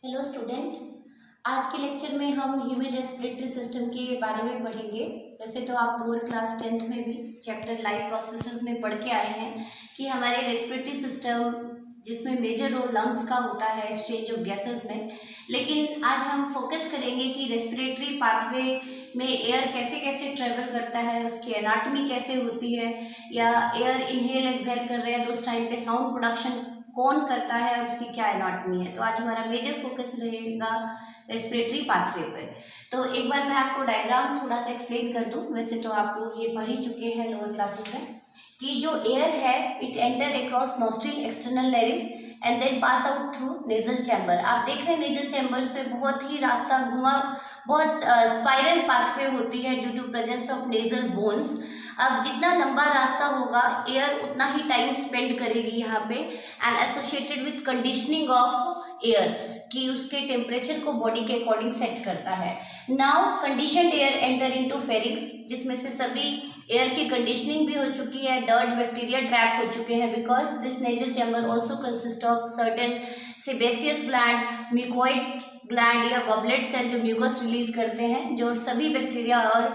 Hello student. आज के lecture में हम ह्यूमन रेस्पिरेटरी सिस्टम के बारे में पढ़ेंगे। वैसे तो आप लोअर क्लास 10th में भी चैप्टर लाइफ प्रोसेसेस में पढ़ के आए हैं कि हमारे रेस्पिरेटरी सिस्टम जिसमें मेजर रोल लंग्स का होता है एक्सचेंज ऑफ गैसेस में, लेकिन आज हम फोकस करेंगे कि रेस्पिरेटरी पाथवे में एयर कैसे कैसे ट्रेवल करता है, उसकी एनाटॉमी कैसे होती है, या एयर इनहेल एक्सहेल कर रहे हैं तो उस टाइम पे साउंड प्रोडक्शन कौन करता है, उसकी क्या एनाटॉमी है। तो आज हमारा मेजर फोकस रहेगा रेस्पिरेटरी पाथवे पर। तो एक बार मैं आपको डायग्राम थोड़ा सा एक्सप्लेन कर दूं। वैसे तो आप लोग ये पढ़ ही चुके हैं लोअर क्लासेस में कि जो एयर है it enter across nostril external nares and then pass out through nasal chamber. आप देख रहे हैं नेजल चैम्बर्स पे बहुत ही रास्ता घुमा, बहुत स्पाइरल पाथवे होती है due to presence of nasal bones. अब जितना लंबा रास्ता होगा एयर उतना ही टाइम स्पेंड करेगी यहाँ पे, and associated with conditioning of air कि उसके टेम्परेचर को बॉडी के अकॉर्डिंग सेट करता है। Now conditioned air enter into pharynx, जिसमें से सभी एयर की कंडीशनिंग भी हो चुकी है, डर्ट बैक्टीरिया ट्रैप हो चुके हैं, because this nasal chamber also consist of certain sebaceous gland, mucoid gland या गॉबलेट सेल जो म्यूकस रिलीज करते हैं, जो सभी बैक्टीरिया और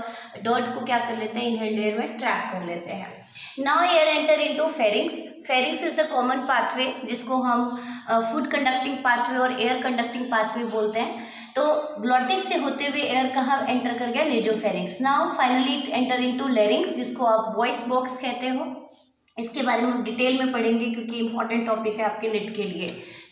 डर्ट को क्या कर लेते हैं, इनहेल्ड एयर में ट्रैप कर लेते हैं। Now air enter into pharynx. Pharynx is the common pathway जिसको हम फूड कंडक्टिंग पाथवे और एयर कंडक्टिंग पाथवे बोलते हैं। तो ग्लॉटिस से होते हुए एयर कहाँ एंटर कर गया, nasopharynx. Now finally it enter into larynx जिसको आप वॉइस बॉक्स कहते हो। इसके बारे में हम डिटेल में पढ़ेंगे क्योंकि इंपॉर्टेंट टॉपिक है आपके नेट के लिए,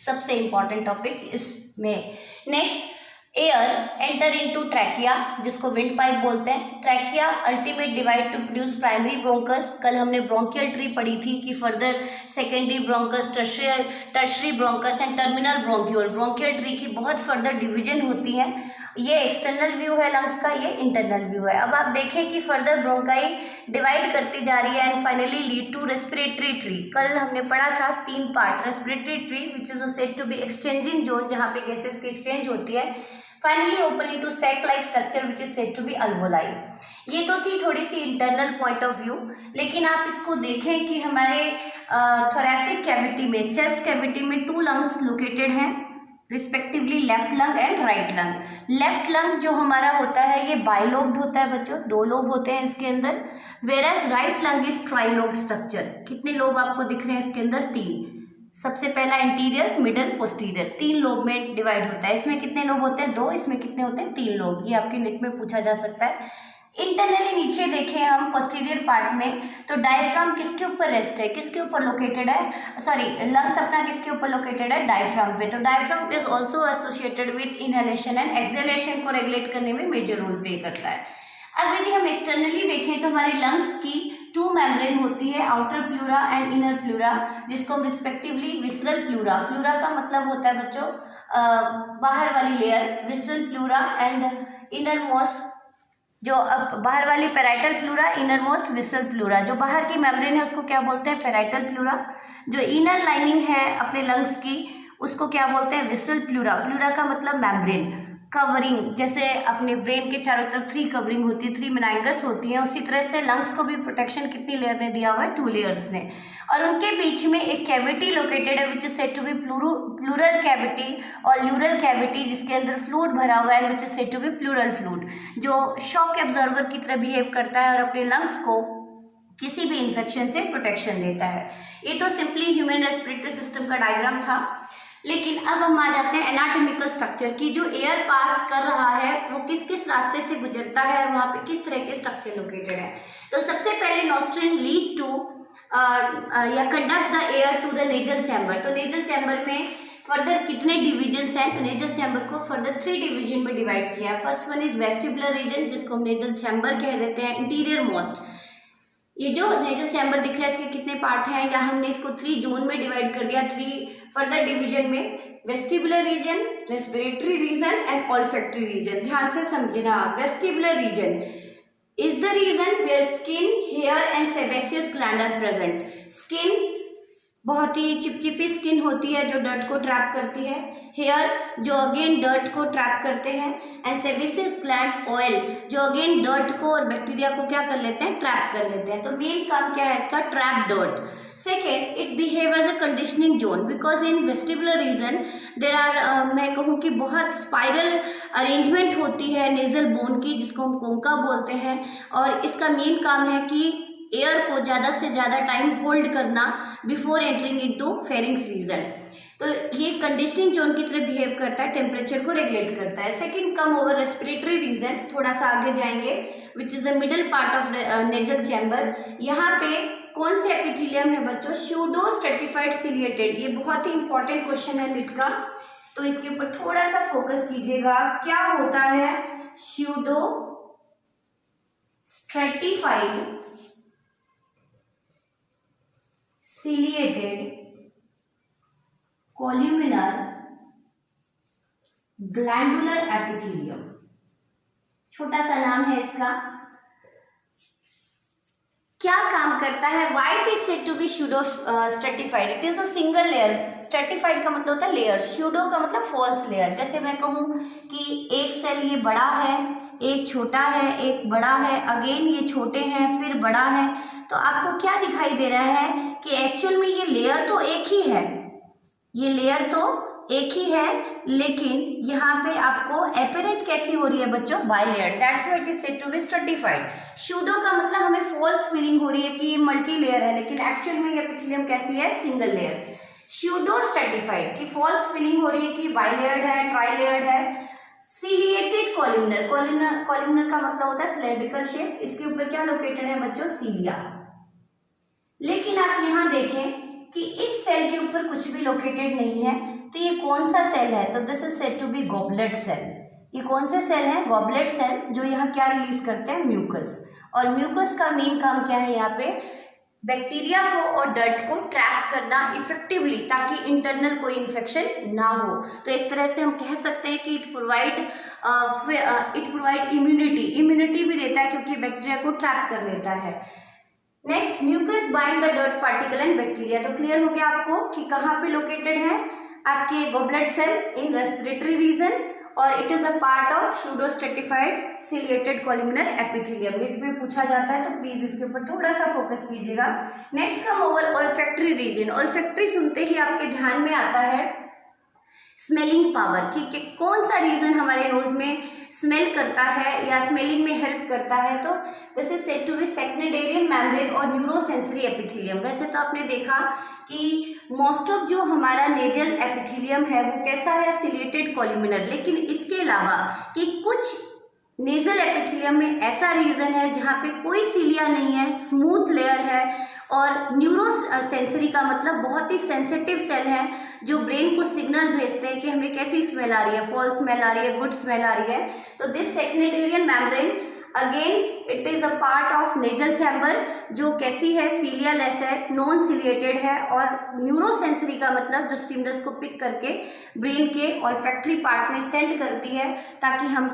सबसे इंपॉर्टेंट टॉपिक इसमें। Next air enter into trachea जिसको विंड पाइप बोलते हैं। Trachea ultimate divide two produce primary bronchus. कल हमने ब्रोंकियल ट्री पढ़ी थी कि further secondary bronchus, tertiary bronchus and terminal bronchiole. Bronchial tree की बहुत फर्दर डिवीजन होती है। ये एक्सटर्नल व्यू है लंग्स का, ये इंटरनल व्यू है। अब आप देखें कि फर्दर ब्रोंकाई डिवाइड करती जा रही है and finally lead to respiratory tree. कल हमने पढ़ा था 3 part, respiratory tree which is said to be exchanging zone जहाँ पे गैसेस की एक्सचेंज होती है। Finally open into sac like structure which is said to be alveoli. ये तो थी थोड़ी सी इंटरनल पॉइंट ऑफ व्यू, लेकिन आप इसको देखें कि हमारे थोरैसिक कैविटी में, चेस्ट कैविटी में 2 लंग्स लोकेटेड हैं respectively, left lung and right lung. Left lung जो हमारा होता है ये बाइलोब्ड होता है बच्चों, 2 लोब होते हैं इसके अंदर, whereas right lung is trilobe structure. कितने लोब आपको दिख रहे हैं इसके अंदर, 3। सबसे पहला इंटीरियर, मिडल, पोस्टीरियर, 3 लोब में डिवाइड होता है। इसमें कितने लोब होते हैं, 2, इसमें कितने होते हैं, 3 लोब। ये आपके नेट में पूछा जा सकता है। इंटरनली नीचे देखें हम पोस्टीरियर पार्ट में, तो डायफ्राम किसके ऊपर रेस्ट है, किसके ऊपर लोकेटेड है, सॉरी लंग्स अपना किसके ऊपर लोकेटेड है, डायफ्राम पे। तो diaphragm is also associated with inhalation and exhalation को रेगुलेट करने में मेजर रोल प्ले करता है। अब यदि हम एक्सटर्नली देखें तो हमारे लंग्स की 2 मेम्ब्रेन होती है, outer pleura and inner pleura, जिसको हम रिस्पेक्टिवली विसरल प्लूरा, प्लूरा का मतलब होता है बच्चों बाहर वाली layer, visceral pleura and inner most, जो अब बाहर वाली parietal pleura, inner most visceral pleura. जो बाहर की मेम्ब्रेन है उसको क्या बोलते हैं, पेराइटल प्लूरा। जो इनर लाइनिंग है अपने लंग्स की उसको क्या बोलते हैं, विसरल प्लूरा। प्लूरा का मतलब मेम्ब्रेन, कवरिंग, जैसे अपने ब्रेन के चारों तरफ 3 कवरिंग होती है, 3 मेनिंगस होती हैं, उसी तरह से लंग्स को भी प्रोटेक्शन कितनी लेयर ने दिया हुआ है, 2 लेयर्स ने। और उनके बीच में एक कैविटी लोकेटेड है which is said to be pleural cavity और ल्यूरल कैविटी, जिसके अंदर फ्लूइड भरा हुआ है which is said to be pleural fluid, जो शॉक एब्जॉर्बर की तरह बिहेव करता है और अपने लंग्स को किसी भी इन्फेक्शन से प्रोटेक्शन देता है। ये तो सिंपली ह्यूमन रेस्पिरेटरी सिस्टम का डायग्राम था। लेकिन अब हम आ जाते हैं एनाटॉमिकल स्ट्रक्चर की, जो एयर पास कर रहा है वो किस किस रास्ते से गुजरता है और वहाँ पे किस तरह के स्ट्रक्चर लोकेटेड है। तो सबसे पहले नॉस्ट्रिल लीड टू या conduct the air to the nasal chamber. तो नेजल चैम्बर में फर्दर कितने डिविजन्स हैं, तो नेजल चैम्बर को फर्दर 3 डिवीजन में डिवाइड किया है। First one is vestibular region जिसको हम नेजल चैम्बर कह देते हैं, इंटीरियर मोस्ट। ये जो नेजल चैम्बर दिख रहा है इसके कितने पार्ट हैं, या हमने इसको 3 जोन में डिवाइड कर दिया, 3 फर्दर डिवीजन में, vestibular region, respiratory region and olfactory region. ध्यान से समझना, vestibular region is the region where skin, hair and sebaceous gland are present. Skin बहुत ही चिपचिपी स्किन होती है जो डर्ट को ट्रैप करती है, हेयर जो अगेन डर्ट को ट्रैप करते हैं, एंड सेबेसियस ग्लैंड ऑयल जो अगेन डर्ट को और बैक्टीरिया को क्या कर लेते हैं, ट्रैप कर लेते हैं। तो मेन काम क्या है इसका, trap dirt. Second, it behave as a conditioning zone because in vestibular region there are, मैं कहूँ कि बहुत स्पाइरल अरेंजमेंट होती है नेजल बोन की, जिसको हम कोंका बोलते हैं, और इसका मेन काम है कि एयर को ज़्यादा से ज़्यादा टाइम होल्ड करना before entering into pharynx reason. तो ये कंडीशनिंग जोन की तरह बिहेव करता है, टेम्परेचर को रेगुलेट करता है। Second, come over respiratory reason, थोड़ा सा आगे जाएंगे, विच is the middle part of nasal chamber. यहाँ पे कौन से एपिथेलियम है बच्चों, स्यूडो स्ट्रेटिफाइड सिलिएटेड। ये बहुत ही इंपॉर्टेंट क्वेश्चन है नीट का, तो इसके ऊपर थोड़ा सा फोकस कीजिएगा। क्या होता है pseudo stratified ciliated columnar glandular epithelium, छोटा सा नाम है इसका। क्या काम करता है, why it is said to be pseudo stratified? It is a single layer. Stratified का मतलब होता है लेयर, pseudo का मतलब false layer। जैसे मैं कहूँ कि एक सेल ये बड़ा है, एक छोटा है, एक बड़ा है, अगेन ये छोटे हैं, फिर बड़ा है, तो आपको क्या दिखाई दे रहा है कि एक्चुअल में ये लेयर तो एक ही है, ये लेयर तो एक ही है, लेकिन यहाँ पे आपको एपेरेंट कैसी हो रही है बच्चों, bilayer. That's why it is said to be stratified. Pseudo का मतलब हमें फॉल्स फीलिंग हो रही है कि ये मल्टी लेयर है, लेकिन एक्चुअल में ये एपिथेलियम कैसी है, सिंगल लेयर। स्यूडो स्ट्रेटिफाइड की फॉल्स फीलिंग हो रही है कि बाइलेयर्ड है, ट्राइलेयर्ड है। सिलिएटेड कॉलमनर, कॉलमनर का मतलब होता है सिलेंड्रिकल शेप, इसके ऊपर क्या लोकेटेड है बच्चों, सीलिया। लेकिन आप यहाँ देखें कि इस सेल के ऊपर कुछ भी लोकेटेड नहीं है, तो ये कौन सा सेल है, तो this is said to be goblet cell. ये कौन से सेल है, गॉबलेट सेल, जो यहाँ क्या रिलीज करते हैं, म्यूकस। और म्यूकस का मेन काम क्या है, यहाँ पे बैक्टीरिया को और डर्ट को ट्रैप करना इफेक्टिवली, ताकि इंटरनल कोई इन्फेक्शन ना हो। तो एक तरह से हम कह सकते हैं कि इट प्रोवाइड इम्यूनिटी भी देता है, क्योंकि बैक्टीरिया को ट्रैप कर लेता है। Next, mucus bind the dirt particle and bacteria. तो क्लियर हो गया आपको कि कहाँ पे लोकेटेड है आपके goblet cell, in respiratory region, और it is a part of pseudo stratified ciliated columnar epithelium. NEET में पूछा जाता है, तो प्लीज इसके ऊपर थोड़ा सा फोकस कीजिएगा। Next come over olfactory region. Olfactory सुनते ही आपके ध्यान में आता है स्मेलिंग पावर, कि कौन सा रीजन हमारे नोज में स्मेल करता है या स्मेलिंग में हेल्प करता है, तो this is said to be Schneiderian membrane और न्यूरोसेंसरी एपिथेलियम। वैसे तो आपने देखा कि मोस्ट ऑफ जो हमारा नेजल एपिथेलियम है वो कैसा है, सिलिएटेड कॉलमनर, लेकिन इसके अलावा कि कुछ नेजल एपिथेलियम में ऐसा रीजन है जहाँ पे कोई सीलिया नहीं है, स्मूथ लेयर है, और न्यूरो सेंसरी का मतलब बहुत ही सेंसिटिव सेल है जो ब्रेन को सिग्नल भेजते हैं कि हमें कैसी स्मेल आ रही है, फॉल स्मेल आ रही है, गुड स्मेल आ रही है। तो this Schneiderian membrane again it is a part of nasal chamber, जो कैसी है, सीलियालेस है, नॉन सिलिएटेड है, और न्यूरोसेंसरी का मतलब जो स्टिमुलस को पिक करके ब्रेन के ऑल्फैक्टरी पार्ट में सेंड करती है, ताकि हम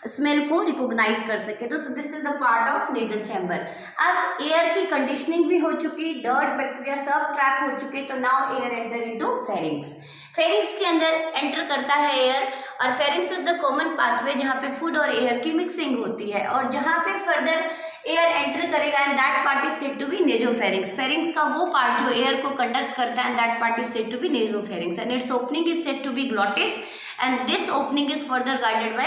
स्मेल को रिकॉग्नाइज कर सके। तो this is the part of nasal chamber. अब एयर की कंडीशनिंग भी हो चुकी, डर्ट बैक्टीरिया सब ट्रैप हो चुके, तो now air enter into pharynx. Pharynx के अंदर एंटर करता है एयर, और pharynx is the common pathway जहाँ पे फूड और एयर की मिक्सिंग होती है, और जहाँ पे फर्दर एयर एंटर करेगा and that part is said to be nasopharynx. Pharynx का वो पार्ट जो एयर को कंडक्ट करता है, and that part is said to be nasopharynx, and its opening is said to be glottis, and this opening is further guided by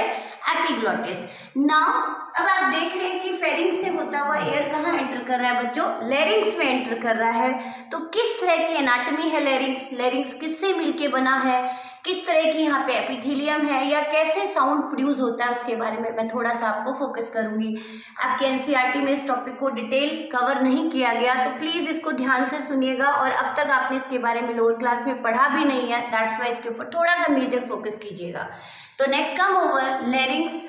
epiglottis. Now अब आप देख रहे हैं कि फेरिंग्स से होता हुआ एयर कहाँ एंटर कर रहा है बच्चों, लेरिंग्स में एंटर कर रहा है। तो किस तरह की एनाटॉमी है लेरिंग्स, लेरिंग्स किससे मिलके बना है, किस तरह की यहाँ पे एपिथेलियम है, या कैसे साउंड प्रोड्यूस होता है, उसके बारे में मैं थोड़ा सा आपको फोकस करूंगी। आपके एनसीईआरटी में इस टॉपिक को डिटेल कवर नहीं किया गया, तो प्लीज इसको ध्यान से सुनिएगा, और अब तक आपने इसके बारे में लोअर क्लास में पढ़ा भी नहीं है, दैट्स वाई इसके ऊपर थोड़ा सा मेजर फोकस कीजिएगा। तो next come over larynx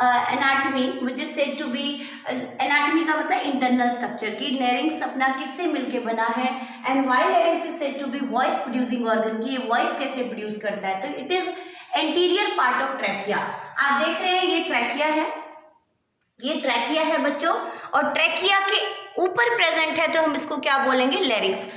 anatomy which is said to be, anatomy का मतलब इंटरनल स्ट्रक्चर की लेरिंग्स अपना किससे मिलके बना है, and why larynx is said to be voice producing organ, की ये वॉइस कैसे प्रोड्यूस करता है। तो it is anterior part of trachea. आप देख रहे हैं ये ट्रैकिया है, ये ट्रैकिया है बच्चों, और ट्रैकिया के ऊपर प्रेजेंट है, तो हम इसको क्या बोलेंगे, लेरिंग्स।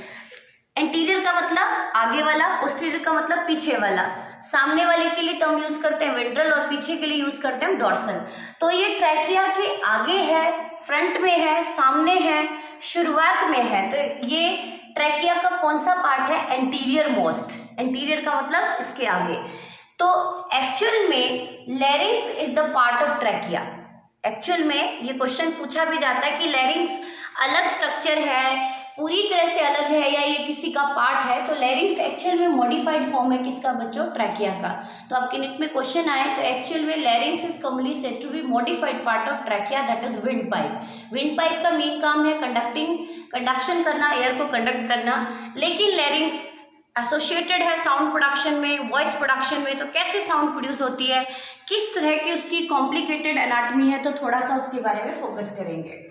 एंटीरियर का मतलब आगे वाला, पोस्टीरियर का मतलब पीछे वाला। सामने वाले के लिए टर्म यूज करते हैं वेंट्रल और पीछे के लिए यूज करते हैं डॉर्सल। तो ये ट्रैकिया के आगे है, फ्रंट में है, सामने है, शुरुआत में है। तो ये ट्रैकिया का कौन सा पार्ट है? Anterior most. एंटीरियर का मतलब इसके आगे। तो एक्चुअल में larynx is the part of trachea. Actual में ये क्वेश्चन पूछा भी जाता है कि लैरिंक्स अलग स्ट्रक्चर है, पूरी तरह से अलग है, या ये किसी का पार्ट है। तो लैरिंक्स एक्चुअल में मॉडिफाइड फॉर्म है किसका बच्चों? ट्रैकिया का। तो आपके नीट में क्वेश्चन आए तो एक्चुअल में larynx is commonly said to be modified part of trachea, that is wind pipe. Wind pipe का मेन काम है कंडक्शन करना, एयर को कंडक्ट करना। लेकिन लैरिंक्स एसोसिएटेड है साउंड प्रोडक्शन में, वॉइस प्रोडक्शन में। तो कैसे साउंड प्रोड्यूस होती है, किस तरह की उसकी कॉम्प्लिकेटेड एनाटॉमी है, तो थोड़ा सा उसके बारे में फोकस करेंगे।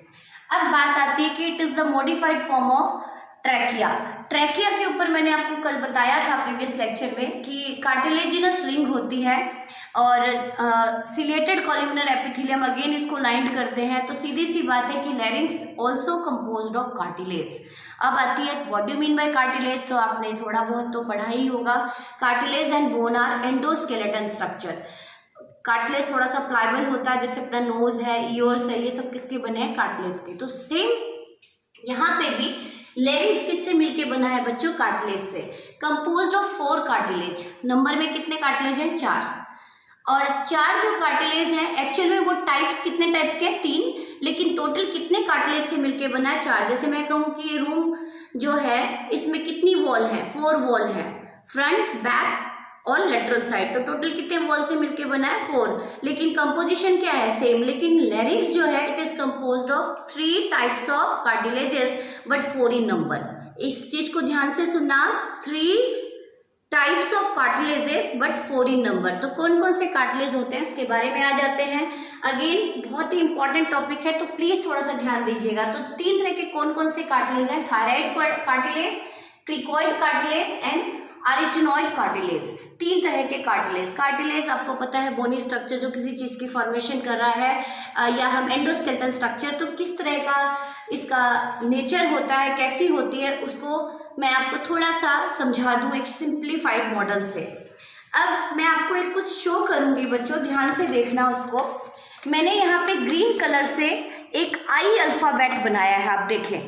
अब बात आती है कि it is the modified form of trachea. Trachea के ऊपर मैंने आपको कल बताया था प्रीवियस लेक्चर में कि कार्टिलेजिनस रिंग होती है और सिलेटेड कॉलमनर एपिथेलियम अगेन इसको लाइंड करते हैं। तो सीधी सी बात है कि larynx also composed of cartilage. अब आती है what do mean by cartilage, तो आपने थोड़ा बहुत तो पढ़ा ही होगा। Cartilage and bone are endoskeleton structure. Cartilage थोड़ा सा प्लाइबल होता है, जैसे अपना नोज है, ईयर्स है, ये सब किसके बने हैं? कार्टिलेज के। तो सेम यहाँ पे भी लैरिंक्स किससे मिलके बना है बच्चों? कार्टिलेज से। Composed of 4 cartilage. नंबर में कितने कार्टिलेज हैं? 4। और 4 जो कार्टिलेज हैं एक्चुअल में वो टाइप्स कितने टाइप्स के हैं? 3। लेकिन टोटल कितने कार्टिलेज से मिलके बना है? 4। जैसे मैं कहूँ कि ये रूम जो है इसमें कितनी वॉल है? 4 वॉल है, फ्रंट, बैक और लेटरल साइड। तो टोटल कितने वॉल से मिलके बना है? 4। लेकिन कंपोजिशन क्या है? सेम। लेकिन लैरिंक्स जो है it is composed of 3 types of cartilages but 4 in number. इस चीज को ध्यान से सुनना, 3 types of cartilages but 4 in number. तो कौन कौन से कार्टिलेज होते हैं उसके बारे में आ जाते हैं। अगेन बहुत ही इंपॉर्टेंट टॉपिक है, तो प्लीज थोड़ा सा ध्यान दीजिएगा। तो 3 तरह के कौन कौन से कार्टिलेज हैं? Thyroid cartilage, cricoid cartilage and arytenoid cartilage. 3 तरह के कार्टिलेज। कार्टिलेज आपको पता है बोनी स्ट्रक्चर जो किसी चीज की फॉर्मेशन कर रहा है, या हम एंडोस्केलेटन स्ट्रक्चर। तो किस तरह का इसका नेचर होता है, कैसी होती है, उसको मैं आपको थोड़ा सा समझा दूं एक सिंप्लीफाइड मॉडल से। अब मैं आपको एक कुछ शो करूंगी बच्चों, ध्यान से देखना उसको। मैंने यहाँ पे ग्रीन कलर से एक आई अल्फाबेट बनाया है, आप देखें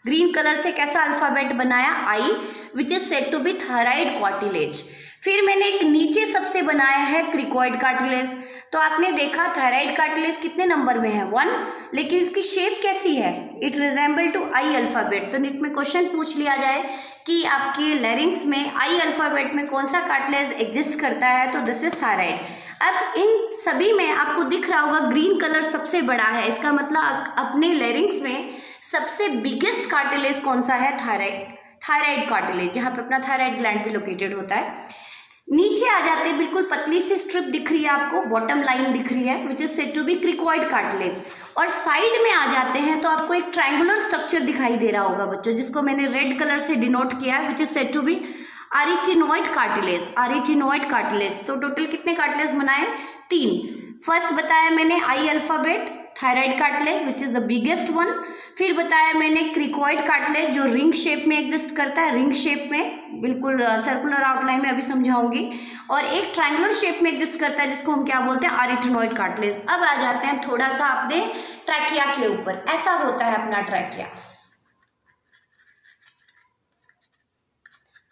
ग्रीन कलर से कैसा अल्फाबेट बनाया? I, which is said to be thyroid cartilage. फिर मैंने एक नीचे सबसे बनाया है क्रिकॉइड कार्टिलेज। तो आपने देखा थायराइड कार्टिलेज कितने नंबर में है? 1। लेकिन इसकी शेप कैसी है? It resemble to I alphabet. तो नीट में क्वेश्चन पूछ लिया जाए कि आपके लैरिंक्स में आई अल्फाबेट में कौन सा कार्टिलेज एग्जिस्ट करता है, तो दिस इज थायराइड। अब इन सभी में आपको दिख रहा होगा ग्रीन कलर सबसे बड़ा है, इसका मतलब अपने लैरिंक्स में सबसे बिगेस्ट कार्टिलेज कौन सा है? थायराइड कार्टिलेज, जहाँ पे अपना थायराइड ग्लैंड भी लोकेटेड होता है। नीचे आ जाते हैं, बिल्कुल पतली सी स्ट्रिप दिख रही है आपको, बॉटम लाइन दिख रही है, which is said to be cricoid cartilage. और साइड में आ जाते हैं तो आपको एक ट्रायंगुलर स्ट्रक्चर दिखाई दे रहा होगा बच्चों, जिसको मैंने रेड कलर से डिनोट किया है, which is said to be arytenoid cartilage. Arytenoid cartilage. तो टोटल कितने कार्टिलेज बनाए? 3। फर्स्ट बताया मैंने I alphabet, thyroid cartilage which is the biggest one. फिर बताया मैंने क्रिकॉइड कार्टिलेज जो रिंग शेप में एग्जिस्ट करता है, रिंग शेप में, बिल्कुल सर्कुलर आउटलाइन में अभी समझाऊंगी। और एक ट्रायंगुलर शेप में एग्जिस्ट करता है जिसको हम क्या बोलते हैं? आरिचिनॉइड कार्टिलेज। अब आ जाते हैं थोड़ा सा अपने ट्रैकिया के ऊपर। ऐसा होता है अपना ट्रैकिया।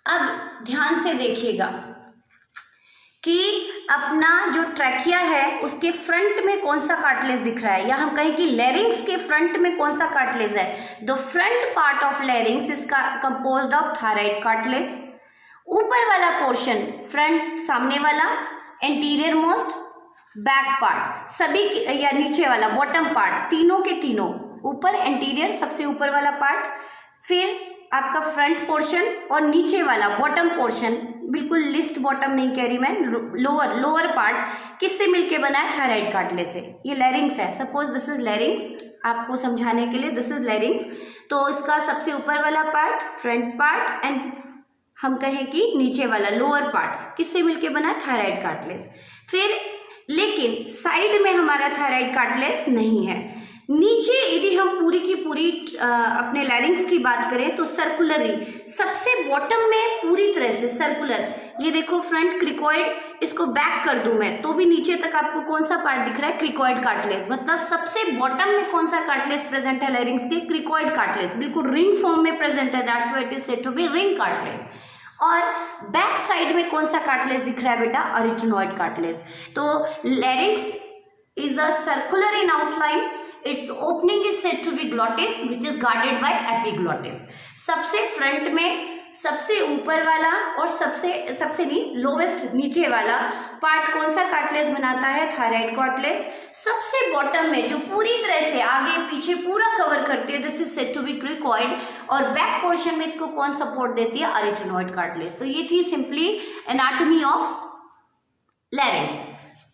अब ध्यान से देखिएगा कि अपना जो ट्रैकिया है उसके फ्रंट में कौन सा कार्टिलेज दिख रहा है, या हम कहें कि लैरिंक्स के फ्रंट में कौन सा कार्टिलेज है? The front part of larynx is composed of thyroid cartilage. ऊपर वाला पोर्शन, फ्रंट सामने वाला, एंटीरियर मोस्ट, बैक पार्ट सभी, या नीचे वाला बॉटम पार्ट, तीनों के तीनों, ऊपर एंटीरियर सबसे ऊपर वाला पार्ट, फिर आपका फ्रंट पोर्शन और नीचे वाला बॉटम पोर्शन, बिल्कुल लिस्ट बॉटम नहीं कह रही मैं, लोअर पार्ट किससे मिलके बना है? थायराइड कार्टिलेज से। ये लैरिंक्स है, सपोज दिस इज लैरिंक्स, आपको समझाने के लिए दिस इज लैरिंक्स। तो इसका सबसे ऊपर वाला पार्ट, फ्रंट पार्ट, एंड हम कहें कि नीचे वाला लोअर पार्ट किससे मिलके बना है? Thyroid cartilage. फिर लेकिन साइड में हमारा थायराइड कार्टिलेज नहीं है। नीचे यदि हम पूरी की पूरी अपने लैरिंग्स की बात करें तो सर्कुलरली सबसे बॉटम में पूरी तरह से सर्कुलर, ये देखो फ्रंट क्रिकॉइड, इसको बैक कर दूं मैं तो भी नीचे तक आपको कौन सा पार्ट दिख रहा है, क्रिकॉइड कार्टिलेज। मतलब सबसे बॉटम में कौन सा कार्टिलेज प्रेजेंट है लैरिंग्स के, क्रिकॉइड कार्टिलेज, बिल्कुल रिंग फॉर्म में प्रेजेंट है, that's why it is said to be ring cartilage. और बैक साइड में कौन सा कार्टिलेज दिख रहा है बेटा, अरिटेनॉइड कार्टिलेज। तो लैरिंग्स is a circular in outline, its opening is said to be glottis which is guarded by epiglottis। सबसे फ्रंट में सबसे ऊपर वाला और सबसे नहीं लोवेस्ट नीचे वाला पार्ट कौन सा कार्टिलेज बनाता है, थायराइड कार्टिलेज। सबसे बॉटम में जो पूरी तरह से आगे पीछे पूरा कवर करती है, this is said to be cricoid. और बैक पोर्शन में इसको कौन सपोर्ट देती है, अरिटेनॉइड कार्टिलेज। तो ये थी सिंपली एनाटॉमी ऑफ लैरिंग्स,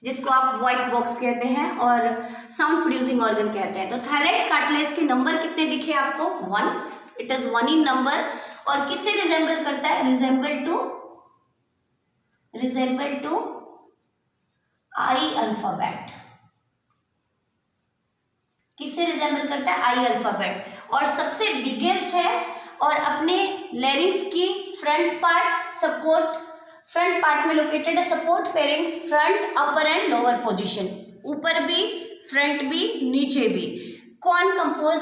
जिसको आप वॉइस बॉक्स कहते हैं और साउंड प्रोड्यूसिंग ऑर्गन कहते हैं। तो थायराइड कार्टिलेज के नंबर कितने दिखे आपको, 1, इट इज 1 इन नंबर। और किससे रिजेंबल करता है, रिजेंबल टू आई अल्फाबेट। किससे रिजेंबल करता है, आई अल्फाबेट। और सबसे बिगेस्ट है और अपने लैरिंग्स की फ्रंट पार्ट में लोकेटेड है, support pharynx front, upper and lower position, ऊपर भी, फ्रंट भी, नीचे भी।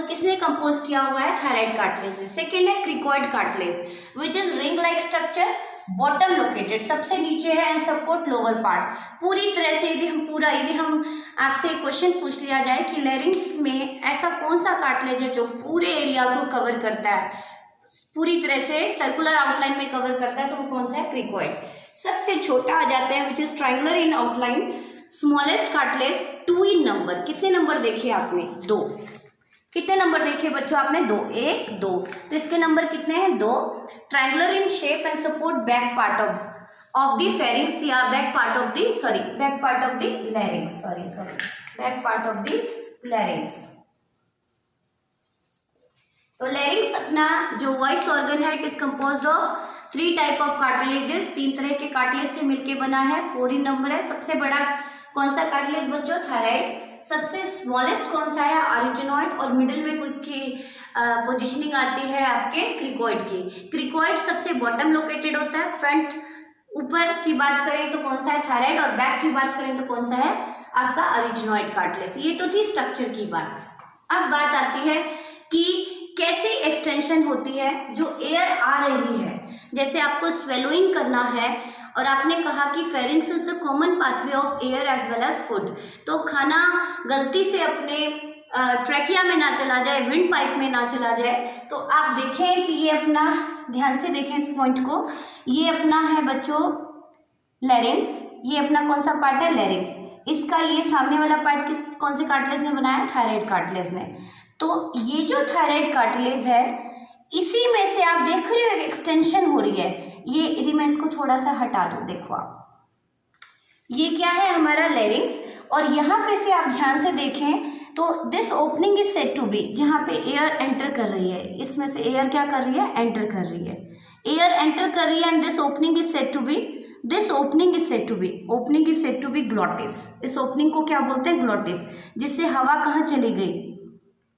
किसने कंपोज किया हुआ है, थायराइड कार्टिलेज ने। सेकेंड है cricoid cartilage which is ring like structure, bottom located, सबसे नीचे है, एंड सपोर्ट लोअर पार्ट। पूरी तरह से यदि हम आपसे क्वेश्चन पूछ लिया जाए कि लैरिंग्स में ऐसा कौन सा कार्टिलेज है जो पूरे एरिया को कवर करता है, पूरी तरह से सर्कुलर आउटलाइन में कवर करता है, तो वो कौन सा है, क्रिकॉइड। सबसे छोटा आ जाते हैं which is triangular in outline, smallest cartilage 2 in number. कितने नंबर देखे आपने, 2। कितने नंबर देखे बच्चों आपने, 2, 1, 2। तो इसके नंबर कितने हैं, 2। Triangular in shape and support back part of the pharynx या back part of the larynx. तो लैरिंग्स अपना जो वॉइस ऑर्गन है, it is composed of 3 type of cartilages, 3 तरह के कार्टिलेज से मिलके बना है, 4 इन नंबर है। सबसे बड़ा कौन सा कार्टिलेज बच्चों, थायराइड। सबसे स्मॉलेस्ट कौन सा है, अरिटेनॉइड। और मिडिल में उसकी पोजिशनिंग आती है आपके क्रिकॉइड की। क्रिकॉइड सबसे बॉटम लोकेटेड होता है, फ्रंट ऊपर की बात करें तो कौन सा है, थायराइड। और बैक की बात करें तो कौन सा है आपका, अरिटेनॉइड कार्टिलेज। ये तो थी स्ट्रक्चर की बात। अब बात आती है कि कैसी एक्सटेंशन होती है जो एयर आ रही है। जैसे आपको स्वेलोइंग करना है और आपने कहा कि pharynx is the common pathway of air as well as food, तो खाना गलती से अपने ट्रैकिया में ना चला जाए, विंड पाइप में ना चला जाए। तो आप देखें कि ये अपना, ध्यान से देखें इस पॉइंट को, ये अपना है बच्चों लैरिंग्स, ये अपना कौन सा पार्ट है, लैरिंग्स। इसका ये सामने वाला पार्ट कौन से कार्टिलेज ने बनाया, थायराइड कार्टिलेज ने। तो ये जो थायराइड कार्टिलेज है, इसी में से आप देख रहे हो एक्सटेंशन हो रही है। ये यदि मैं इसको थोड़ा सा हटा दूं, देखो आप, ये क्या है हमारा लैरिंग्स। और यहाँ पे से आप ध्यान से देखें तो this opening is said to be, जहाँ पे एयर एंटर कर रही है, इसमें से एयर क्या कर रही है, एंटर कर रही है, एयर एंटर कर रही है। And this opening is said to be, opening is said to be glottis. इस ओपनिंग को क्या बोलते हैं, ग्लॉटिस। जिससे हवा कहाँ चली गई,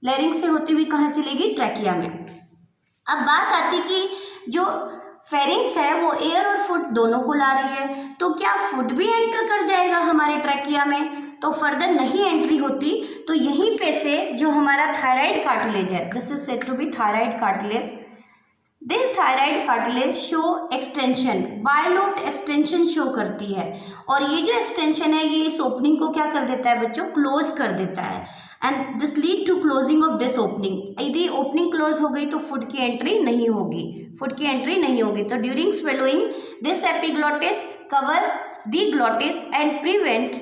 लैरिंग्स से होती हुई कहाँ चलेगी, ट्रैकिया में। अब बात आती कि जो फेरिंग्स है वो एयर और फुट दोनों को ला रही है, तो क्या फुट भी एंटर कर जाएगा हमारे ट्रैकिया में, तो फर्दर नहीं एंट्री होती। तो यहीं पे से जो हमारा थायराइड कार्टिलेज है, this is said to be thyroid cartilage. This thyroid cartilage show extension, bilobed extension show करती है। और ये जो एक्सटेंशन है ये इस ओपनिंग को क्या कर देता है बच्चों, क्लोज कर देता है। And this lead to closing of this opening. यदि ओपनिंग क्लोज हो गई तो फूड की एंट्री नहीं होगी, तो during swallowing this epiglottis cover the glottis and prevent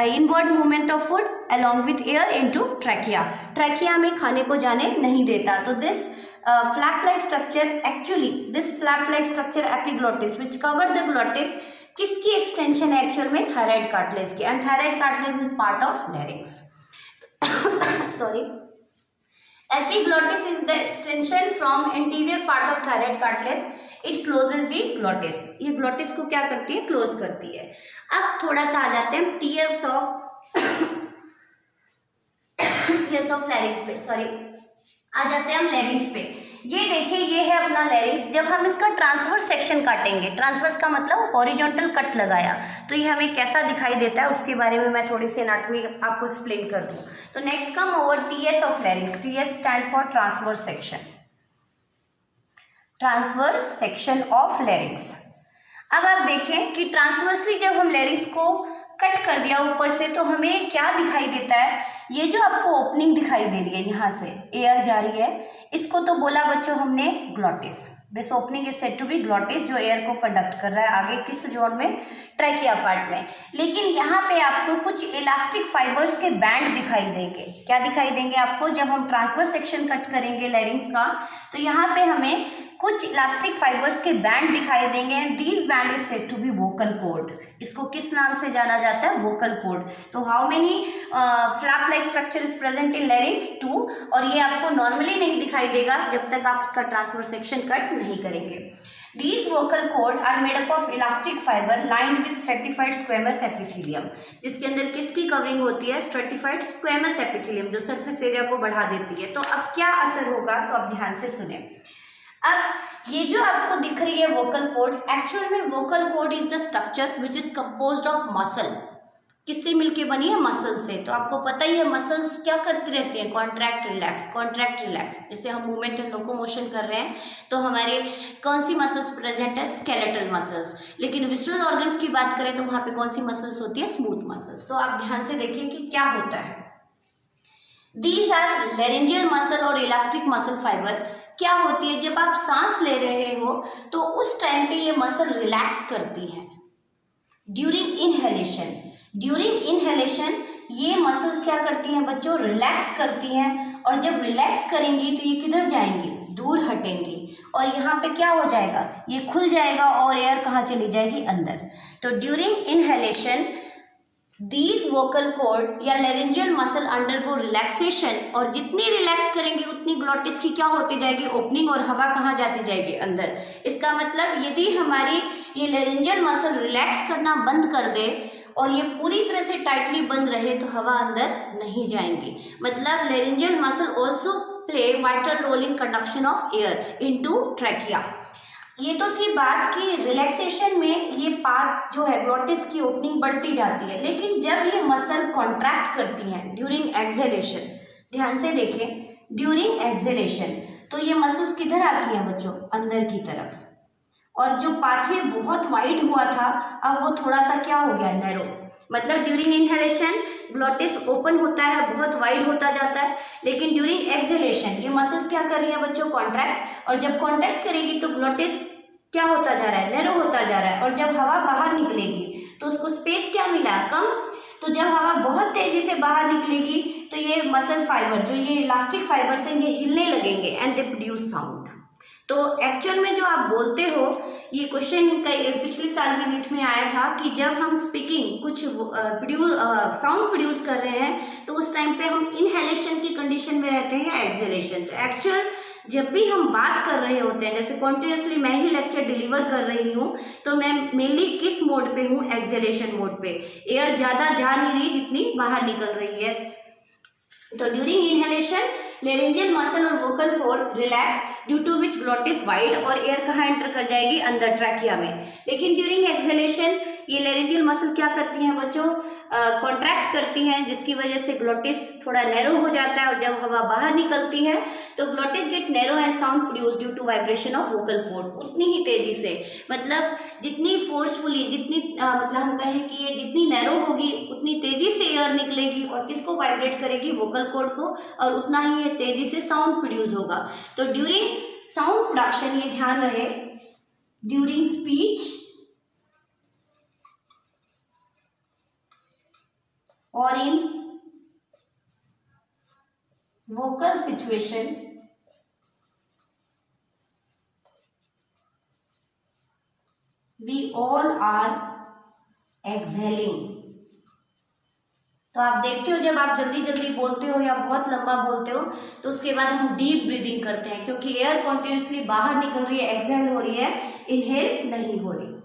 inward movement of food along with air into trachea में खाने को जाने नहीं देता। तो this flap-like structure epiglottis which cover the glottis, किसकी एक्सटेंशन है एक्चुअल में, थायराइड कार्टिलेज की। And thyroid cartilage is part of लैरिंग्स। Sorry, epiglottis is the extension from anterior part of thyroid cartilage. It closes the glottis. ये glottis को क्या करती है, close करती है। अब थोड़ा सा आ जाते हैं न्यूक्लियस ऑफ लैरिंग्स पे, सॉरी, आ जाते हैं हम लैरिंग्स पे। ये देखिए, ये है अपना लैरिंग्स। जब हम इसका ट्रांसवर्स सेक्शन काटेंगे, ट्रांसवर्स का मतलब हॉरिजॉन्टल कट लगाया, तो ये हमें कैसा दिखाई देता है उसके बारे में मैं थोड़ी सी एनाटॉमी आपको एक्सप्लेन कर दूं। तो next come over TS of larynx. TS stand for transverse section, transverse section of larynx. अब आप देखें कि ट्रांसवर्सली जब हम लैरिंग्स को कट कर दिया ऊपर से, तो हमें क्या दिखाई देता है? ये जो आपको ओपनिंग दिखाई दे रही है, यहाँ से एयर जा रही है, इसको तो बोला बच्चों हमने glottis. This opening is said to be glottis, जो एयर को कंडक्ट कर रहा है आगे किस जोन में? ट्रैकिया पार्ट में। लेकिन यहाँ पे आपको कुछ इलास्टिक फाइबर्स के बैंड दिखाई देंगे। क्या दिखाई देंगे आपको? जब हम ट्रांसवर्स सेक्शन कट करेंगे लैरिंग्स का, तो यहाँ पे हमें कुछ इलास्टिक फाइबर्स के बैंड दिखाई देंगे and these band is said to be vocal cord. इसको किस नाम से जाना जाता है? Vocal cord. तो how many flap like structure is present in larynx? 2। और ये आपको नॉर्मली नहीं दिखाई देगा जब तक आप इसका ट्रांसवर्स सेक्शन कट नहीं करेंगे। These vocal cord are made up of elastic fiber lined with stratified squamous epithelium, जिसके अंदर किसकी कवरिंग होती है? stratified squamous epithelium, जो सरफेस एरिया को बढ़ा देती है। तो अब क्या असर होगा, तो आप ध्यान से सुने। अब ये जो आपको दिख रही है वोकल कॉर्ड, एक्चुअल में vocal cord is the structure which is composed of muscle. किससे मिलके बनी है? मसल से। तो आपको पता ही है मसल्स क्या करती रहती हैं? Contract relax, contract relax. जैसे हम मूवमेंट एंड लोकोमोशन कर रहे हैं, तो हमारे कौन सी मसल्स प्रेजेंट है? Skeletal muscles. लेकिन विजुअल ऑर्गन्स की बात करें तो वहां पे कौन सी मसल्स होती है? Smooth muscles. तो आप ध्यान से देखिए कि क्या होता है। दीज आर लैरिंजियल मसल और इलास्टिक मसल फाइबर। क्या होती है? जब आप सांस ले रहे हो तो उस टाइम पे ये मसल रिलैक्स करती है ड्यूरिंग इनहेलेशन। ड्यूरिंग इनहेलेशन ये मसल्स क्या करती हैं बच्चों? रिलैक्स करती हैं। और जब रिलैक्स करेंगी तो ये किधर जाएंगी? दूर हटेंगी। और यहाँ पे क्या हो जाएगा? ये खुल जाएगा और एयर कहाँ चली जाएगी? अंदर। तो during inhalation these vocal cord या लैरिंजियल मसल अंडरगो रिलैक्सेशन, और जितनी रिलैक्स करेंगे उतनी ग्लॉटिस की क्या होती जाएगी? ओपनिंग, और हवा कहाँ जाती जाएगी? अंदर। इसका मतलब यदि हमारी ये लैरिंजियल मसल रिलैक्स करना बंद कर दे और ये पूरी तरह से टाइटली बंद रहे तो हवा अंदर नहीं जाएंगी। मतलब laryngeal muscle also play vital role in conduction of air into trachea. ये तो थी बात कि रिलैक्सेशन में ये पार्ट जो है ग्लॉटिस की ओपनिंग बढ़ती जाती है, लेकिन जब ये मसल कॉन्ट्रैक्ट करती हैं ड्यूरिंग एक्सेलेशन, ध्यान से देखें, ड्यूरिंग एक्सेलेशन तो ये मसल्स किधर आती हैं बच्चों? अंदर की तरफ। और जो पाथवे बहुत वाइड हुआ था अब वो थोड़ा सा क्या हो गया? नैरो। मतलब ड्यूरिंग इनहेलेशन ग्लॉटिस ओपन होता है, बहुत वाइड होता जाता है, लेकिन ड्यूरिंग एक्सेलेशन ये मसल्स क्या कर रही है बच्चों? कॉन्ट्रैक्ट। और जब कॉन्ट्रैक्ट करेगी तो ग्लॉटिस क्या होता जा रहा है? नैरो होता जा रहा है। और जब हवा बाहर निकलेगी तो उसको स्पेस क्या मिला? कम। तो जब हवा बहुत तेजी से बाहर निकलेगी तो ये मसल फाइबर, जो ये इलास्टिक फाइबर्स हैं, ये हिलने लगेंगे एंड दे प्रोड्यूस साउंड। तो एक्चुअल में जो आप बोलते हो, ये क्वेश्चन पिछले साल की नीट में आया था कि जब हम स्पीकिंग कुछ साउंड प्रोड्यूस कर रहे हैं तो उस टाइम पे हम इनहेलेशन की कंडीशन में रहते हैं, एक्सेलेशन। तो एक्चुअल जब भी हम बात कर रहे होते हैं, जैसे कॉन्टिन्यूसली मैं ही लेक्चर डिलीवर कर रही हूँ, तो मैं मेनली किस मोड पे हूँ? एक्सेलेशन मोड पे। एयर ज़्यादा जा नहीं रही जितनी बाहर निकल रही है। तो ड्यूरिंग इनहेलेशन लेरेंजियल मसल और vocal cord relax due to which glottis wide, और एयर कहाँ एंटर कर जाएगी? अंदर, ट्रैकिया में। लेकिन ड्यूरिंग एक्सेलेशन ये लेरेंजियल मसल क्या करती हैं बच्चों? कॉन्ट्रैक्ट करती हैं, जिसकी वजह से ग्लॉटिस थोड़ा नैरो हो जाता है। और जब हवा बाहर निकलती है तो glottis get narrow and sound produce due to vibration of vocal cord. उतनी ही तेजी से, मतलब जितनी फोर्सफुली, जितनी मतलब हम कहें कि ये जितनी नैरो होगी उतनी तेजी से एयर निकलेगी और किसको वाइब्रेट करेगी? वोकल कॉर्ड को। और उतना ही ये तेजी से साउंड प्रोड्यूस होगा। तो ड्यूरिंग साउंड प्रोडक्शन, ये ध्यान रहे, during speech or in vocal situation we all are exhaling। तो आप देखते हो जब आप जल्दी जल्दी बोलते हो या बहुत लंबा बोलते हो तो उसके बाद हम डीप ब्रीदिंग करते हैं, क्योंकि एयर कॉन्टिन्यूसली बाहर निकल रही है, एक्सहेल हो रही है, इनहेल नहीं हो रही।